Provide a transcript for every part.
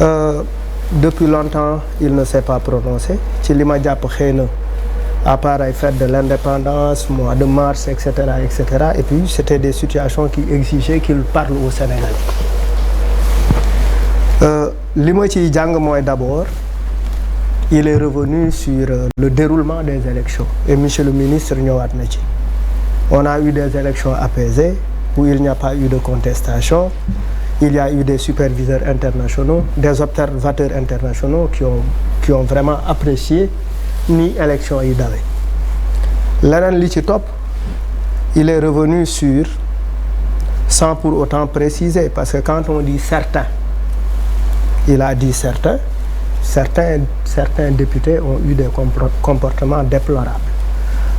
Depuis longtemps il ne s'est pas prononcé ci li ma jàpp xëy na à part ay fête de l'indépendance mois de mars et cetera et puis c'était des situations qui exigeaient qu'il parle aux Sénégalais. Li ma ciy jàng mooy d'abord il est revenu sur le déroulement des élections et monsieur le ministre ñëwaat na ci. On a eu des élections apaisées où il n'y a pas eu de contestation. Il y a eu des superviseurs internationaux, des observateurs internationaux qui ont vraiment apprécié ni élection yi dawe. Leneen li ci topp il est revenu sur sans pour autant préciser parce que quand on dit certains il a dit certains députés ont eu des comportements déplorables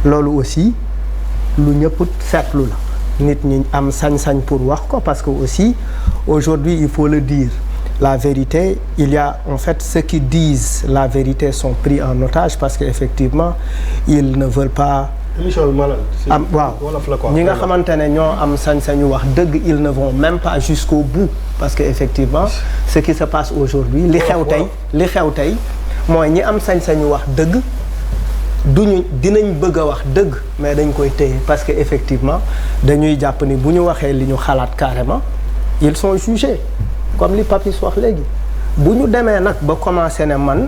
loolu aussi lu ñëpp seetlu la nit ñi am sañ-sañ pour wax ko parce que aussi aujourd'hui il faut le dire la vérité il y a en fait ceux qui disent la vérité sont pris en otage parce que effectivement ils ne veulent pas am waaw ñi nga xamante ne ñoo am sañ-sañu wax dëgg ils ne vont même pas jusqu'au bout parce que effectivement ce qui se passe aujourd'hui li xew tey mooy ñi am sañ-sañu wax dëgg dinañ bëgg a wax dëgg mais dañ koy téye parce que effectivement dañuy jàpp ni bu ñu waxee li ñu xalaat carrément ils sont jugés comme li Papis wax léegi bu ñu demee nag ba commencé ne man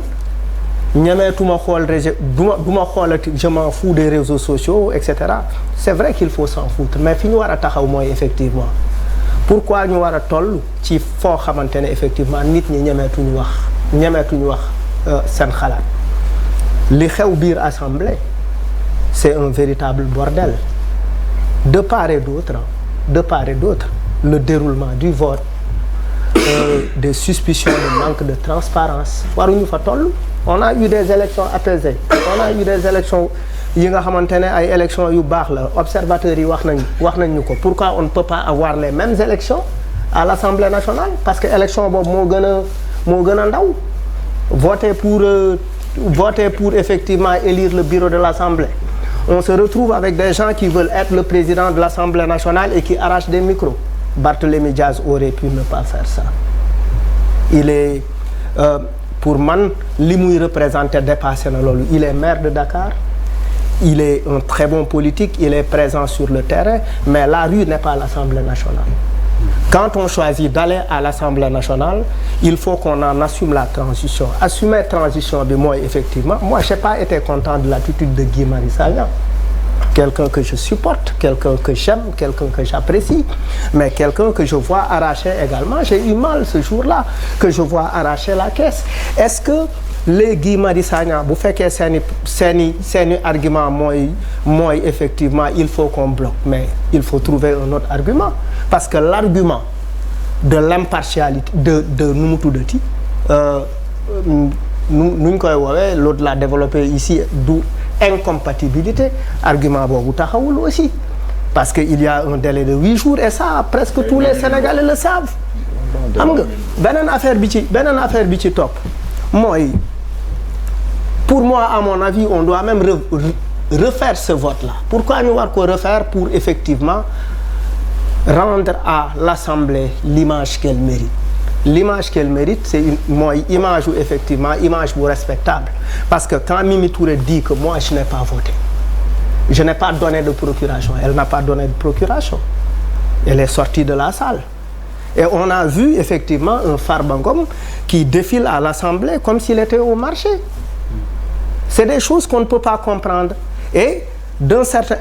ñemeetuma xool du ma xoolati je m'en fous des réseaux sociaux et cetera c'est vrai qu'il faut s'en foutre mais fi ñu war a taxaw mooy effectivement pourquoi ñu war a toll ci foo xamante ne effectivement nit ñi ñemeetuñu wax seen xalaat li xew biir assemblée c'est un véritable bordel de part et d'autre le déroulement du vote des suspicions de manque de transparence waruñu fa toll. On a eu des élections apaisées on a eu des élections yi nga xamante ne ay élections yu baax la observateurs yi wax nañ ñu ko pourquoi on ne peut pas avoir les mêmes élections à l'Assemblée nationale parce que élection boobu moo gën a ndaw voter pour effectivement élire le bureau de l'Assemblée. On se retrouve avec des gens qui veulent être le président de l'Assemblée nationale et qui arrachent des micros. Barthélémy Diaz aurait pu ne pas faire ça. Il est pour man li muy représenter dépassé na loolu. Il est maire de Dakar. Il est un très bon politique, il est présent sur le terrain, mais la rue n'est pas l'Assemblée nationale. Quand on choisit d'aller à l'Assemblée nationale, il faut qu'on en assume la transition. Assumer transition bi mooy effectivement, moi j'ai pas été content de l'attitude de Guy Marius Sagna. Quelqu'un que je supporte, quelqu'un que j'aime, quelqu'un que j'apprécie, mais quelqu'un que je vois arracher également. J'ai eu mal ce jour-là que je vois arracher la caisse. Est-ce que les Guy Marius Sagna bu fekkee seeni argument mooy effectivement il faut qu'on bloque mais il faut trouver un autre argument parce que l'argument de l'impartialité de nu mu tuddati nuñ koy woowee l'autre l'a développé ici du incompatibilité argument boobu taxawul aussi parce que il y a un délai de 8 jours et ça presque tous les Sénégalais le savent xam nga beneen affaire bi ci topp mooy pour moi à mon avis on doit même refaire ce vote-là. Pourquoi ñu war ko refaire? Pour effectivement rendre à l'Assemblée l'image qu'elle mérite. L'image qu'elle mérite, c'est une image où effectivement image bu respectable. Parce que quand Mimi Touré dit que moi je n'ai pas voté, je n'ai pas donné de procuration, elle n'a pas donné de procuration. Elle est sortie de la salle. Et on a vu effectivement un Farba Ngom qui défile à l'Assemblée comme s'il était au marché. C'est des choses qu'on ne peut pas comprendre. Et d'un certain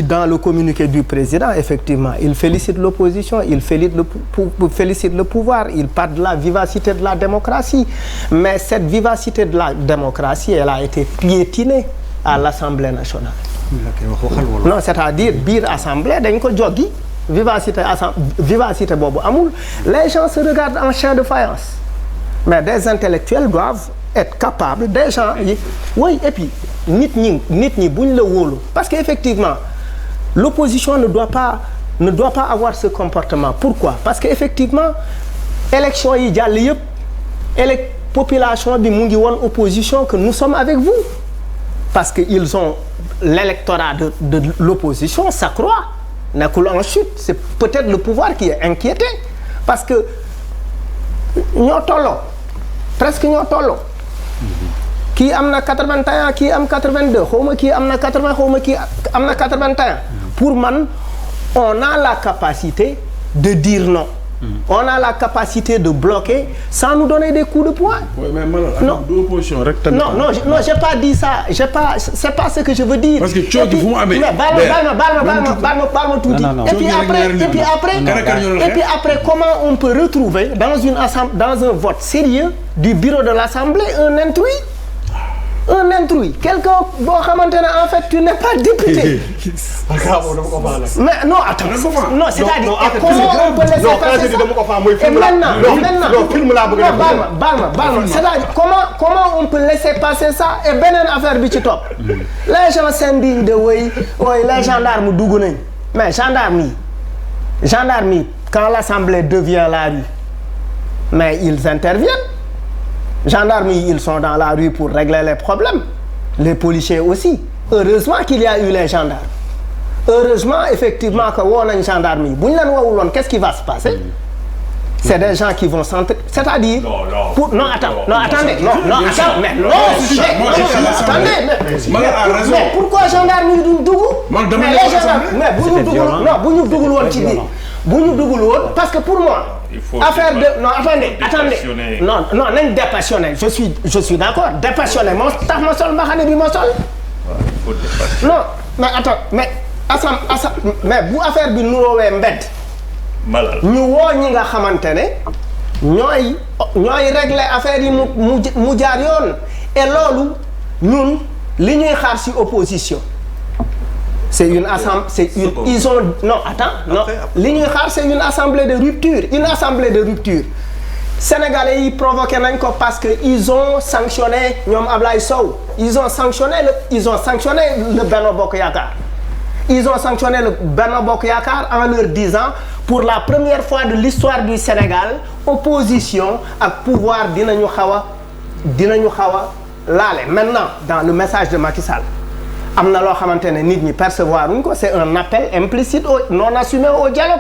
dans le communiqué du président, effectivement, il félicite l'opposition, il félicite le pouvoir, il parle de la vivacité de la démocratie. Mais cette vivacité de la démocratie, elle a été piétinée à l'Assemblée nationale. Non, c'est-à-dire, biir Assemblée, dañ ko joggi, vivacité boobu amul. Les gens se regardent en chien de faïence. Mais des intellectuels doivent être capables, des gens oui, et puis nit ñi buñ la wóolu parce que effectivement l'opposition ne doit pas avoir ce comportement. Pourquoi? Parce que effectivement élection yi jàll yëpp population bi mu ngi woon opposition que nous sommes avec vous parce que ils ont l'électorat de l'opposition s'accroît, nekkul en chute. C'est peut-être le pouvoir qui est inquiété parce que ñoo tolloo presque ñoo tolloo. kii am na 81 kii am 82 xaw ma kii am na 80 xaw ma kii am na 81. pour man on a la capacité de dire non. On a la capacité de bloquer sans nous donner des coups de poing. Oui, mais non, non, j'ai pas dit ça. C'est pas ce que je veux dire. Parce que tu et puis après, comment on peut retrouver dans un vote sérieux du bureau de l'Assemblée un intrus? Un intrus, quelqu'un boo xamante ne en fait tu n'es pas député. Mais non attends, non c'est-à-dire comment on peut laisser passer ça? Et maintenant c'est-à-dire comment on peut laisser passer ça et beneen affaire bi ci topp. Les gens s'indignent de oui les gendarmes dugg nañ mais gendarmes yi quand l'Assemblée devient la rue mais ils interviennent. Gendarmes, ils sont dans la rue pour régler les problèmes. Les policiers aussi. Heureusement qu'il y a eu les gendarmes. Heureusement, effectivement, que on a une gendarmerie. Qu'est-ce qui va se passer? C'est des gens qui vont s'entrer. C'est-à-dire. Attendez, mais pourquoi gendarmerie parce que pour moi. Affaire de non attendez non nañ dépassionné je suis d'accord dépassionné moo tax ma sol mbaxane bi ma sol. non mais attends mais mais bu affaire bi nuroowee mbedd. ñu woo ñi nga xamante ne ñooy régler affaire yi mu jaar yoon et loolu ñun li ñuy xaar ci opposition. C'est une assemblée, ils ont non attends non li ñuy xaar c'est une assemblée de rupture sénégalais yi provoqué nañ ko parce que ils ont sanctionné ñoom Ablaye Sow ils ont sanctionné le Benno Bokk Yaakaar en leur disant pour la première fois de l'histoire du Sénégal opposition ak pouvoir dinañu xaw a laale maintenant dans le message de Macky Sall. am na loo xamante ne nit ñi percevoir wuñ ko c'est un appel implicite non assumé au dialogue.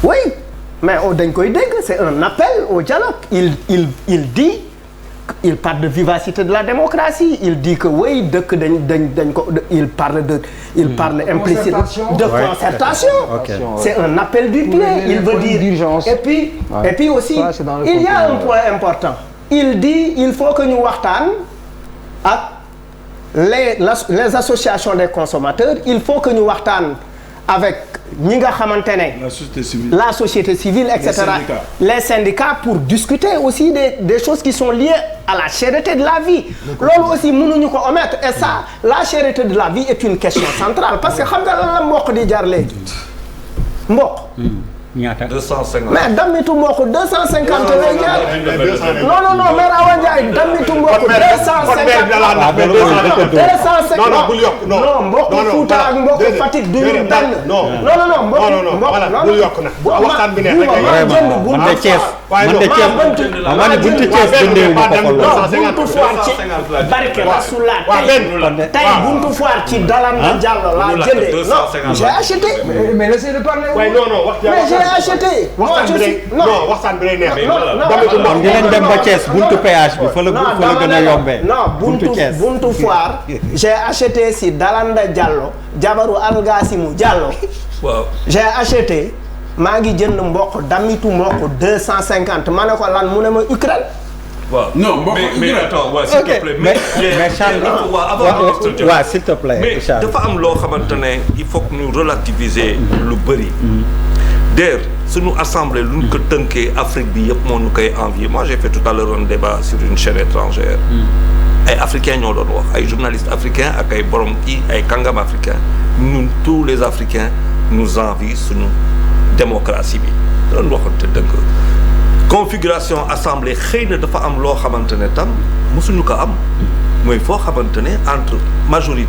Oui mais dañ koy dégg c'est un appel au dialogue il parle de vivacité de la démocratie il dit que oui dëkk dañ ko il parle implicite de concertation. Okay. C'est un appel du pied il veut dire et puis aussi il y a un point important il dit il faut que ñu waxtaan ak les associations des consommateurs il faut que ñu waxtaan avec ñi nga xamante ne la société civile etc. les syndicats pour discuter aussi des choses qui sont liées à la cherté de la vie loolu aussi mënuñu ko omettre et ça la cherté de la vie est une question centrale parce que xam nga lan la mboq di jar léegi mboq ñaata 250 mais damitu mboq 250 lay jar non mais Awa Ndiaye damitu mboq 250 non bul yokk non mboq Fuuta ak mboq Fatick du ñu benn non mboq bul yokk na waxtaan bi neex rek man de Thiès man de buntu Thiès jëndee ma ko buntu foire ci barke Rasulullah tey buntu foire ci Dalanda Diallo laa jëndee non j'ai acheté mais laissez-le parler j'ai acheté. waxtaan bi lay neex. non dinañ dem ba Thiès buntu péage bi fa la gën a yombee. buntu foire. j'ai acheté si Dalanda Diallo jabaru Algasimu Diallo. waaw j'ai acheté maa ngi jënd mboq damitu mboq 250 ma ne ko lan mu ne ma Ukraine. waaw non mais attends s'il te plaît mais Charles s'il te plaît mais dafa am loo xamante ne il faut que ñu relativiser lu bëri. d'ailleurs suñu assemblée lu ñu ko tënkee Afrique bi yëpp moo ñu koy envier moi j'ai fait tout à l'heure un débat sur une chaîne étrangère ay africains ñoo doon wax ay journalistes africains ak ay borom kii ay kàngam africains ñun tous les africains nous envient suñu démocratie bi doon waxante dëgg configuration assemblée xëy na dafa am loo xamante ne tam mosuñu ko am mooy foo xamante ne entre majorité